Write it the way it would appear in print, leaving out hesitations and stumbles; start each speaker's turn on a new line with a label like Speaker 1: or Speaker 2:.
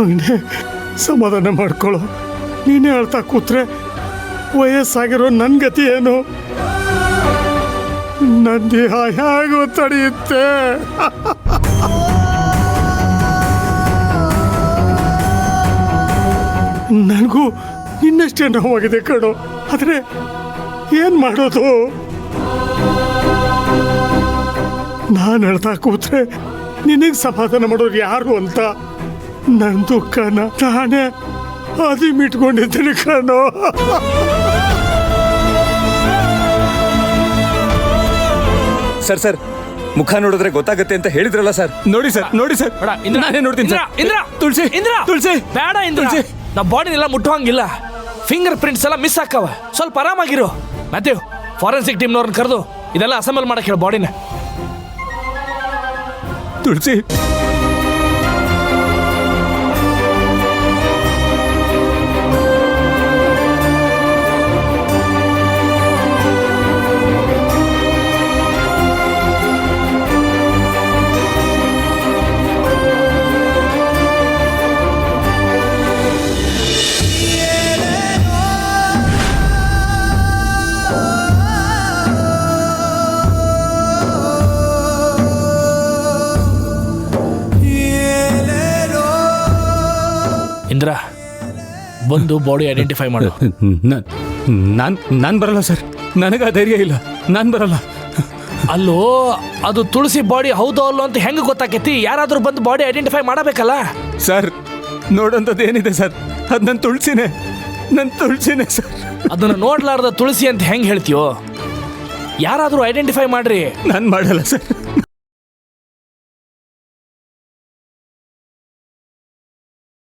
Speaker 1: ಮಗನೇ ಸಮಾಧಾನ ಮಾಡ್ಕೊಳ್ಳೋ. ನೀನೇ ಹೇಳ್ತಾ ಕೂತ್ರೆ ವಯಸ್ಸಾಗಿರೋ ನನ್ನ ಗತಿ ಏನು? ನನ್ನ ದೇಹ ಹೇಗೂ ತಡೆಯುತ್ತೆ? ನನಗೂ ನಿನ್ನಷ್ಟೇ ನೋವಾಗಿದೆ ಕಣೋ. ಆದರೆ ಏನು ಮಾಡೋದು? ನಾನು ಹೇಳ್ತಾ ಕೂತ್ರೆ ನಿನಗೆ ಸಮಾಧಾನ ಮಾಡೋರು ಯಾರು ಅಂತ ನನ್ನ ದುಃಖನ ನಾನೇ ಅದಿಮಿಟ್ಕೊಂಡಿದ್ದೀನಿ ಕಣೋ.
Speaker 2: ಸರ್ ಸರ್ ಮುಖ ನೋಡಿದ್ರೆ ಗೊತ್ತಾಗುತ್ತೆ ಅಂತ ಹೇಳಿದ್ರಲ್ಲ ಸರ್. ನೋಡಿ ಸರ್ ನೋಡಿ ಸರ್, ನಾನೇ ನೋಡ್ತೀನಿ ಸರ್.
Speaker 3: ಇಂದ್ರ
Speaker 2: ತುಳಸಿ
Speaker 3: ಇಂದ್ರ
Speaker 2: ತುಳಸಿ
Speaker 3: ಬೇಡ ಇಂದ್ರ, ನಾವು ಬಾಡಿನೆಲ್ಲ ಮುಟ್ಟುವಂಗಿಲ್ಲ. ಫಿಂಗರ್ ಪ್ರಿಂಟ್ಸ್ ಎಲ್ಲ ಮಿಸ್ ಆಕ್ಕವ. ಸ್ವಲ್ಪ ಆರಾಮಾಗಿರು. ಮ್ಯಾಥ್ಯೂ, ಫಾರೆನ್ಸಿಕ್ ಟೀಮ್ನವ್ರನ್ನ ಕರೆದು ಇದೆಲ್ಲ ಅಸೆಂಬಲ್ ಮಾಡಕ್ಕೆ ಹೇಳು ಬಾಡಿನ.
Speaker 2: ತುಳಸಿ
Speaker 3: ಇಂದ್ರ, ಬಂದು ಬಾಡಿ ಐಡೆಂಟಿಫೈ ಮಾಡು.
Speaker 2: ನಾನು ಬರಲ್ಲ ಸರ್, ನನಗೆ ಧೈರ್ಯ ಇಲ್ಲ, ನಾನು ಬರಲ್ಲ.
Speaker 3: ಅಲ್ಲೋ, ಅದು ತುಳಸಿ ಬಾಡಿ ಹೌದೋ ಅಲ್ಲೋ ಅಂತ ಹೆಂಗೆ ಗೊತ್ತಾಕೈತಿ? ಯಾರಾದ್ರೂ ಬಂದು ಬಾಡಿ ಐಡೆಂಟಿಫೈ ಮಾಡಬೇಕಲ್ಲ.
Speaker 2: ಸರ್ ನೋಡೋಂಥದ್ದು ಏನಿದೆ ಸರ್, ಅದು ನನ್ನ ತುಳಸಿನೇ ಸರ್.
Speaker 3: ಅದನ್ನ ನೋಡ್ಲಾರ್ದ ತುಳಸಿ ಅಂತ ಹೆಂಗೆ ಹೇಳ್ತೀಯೋ? ಯಾರಾದ್ರೂ ಐಡೆಂಟಿಫೈ ಮಾಡ್ರಿ.
Speaker 2: ನಾನು ಮಾಡಲ್ಲ ಸರ್.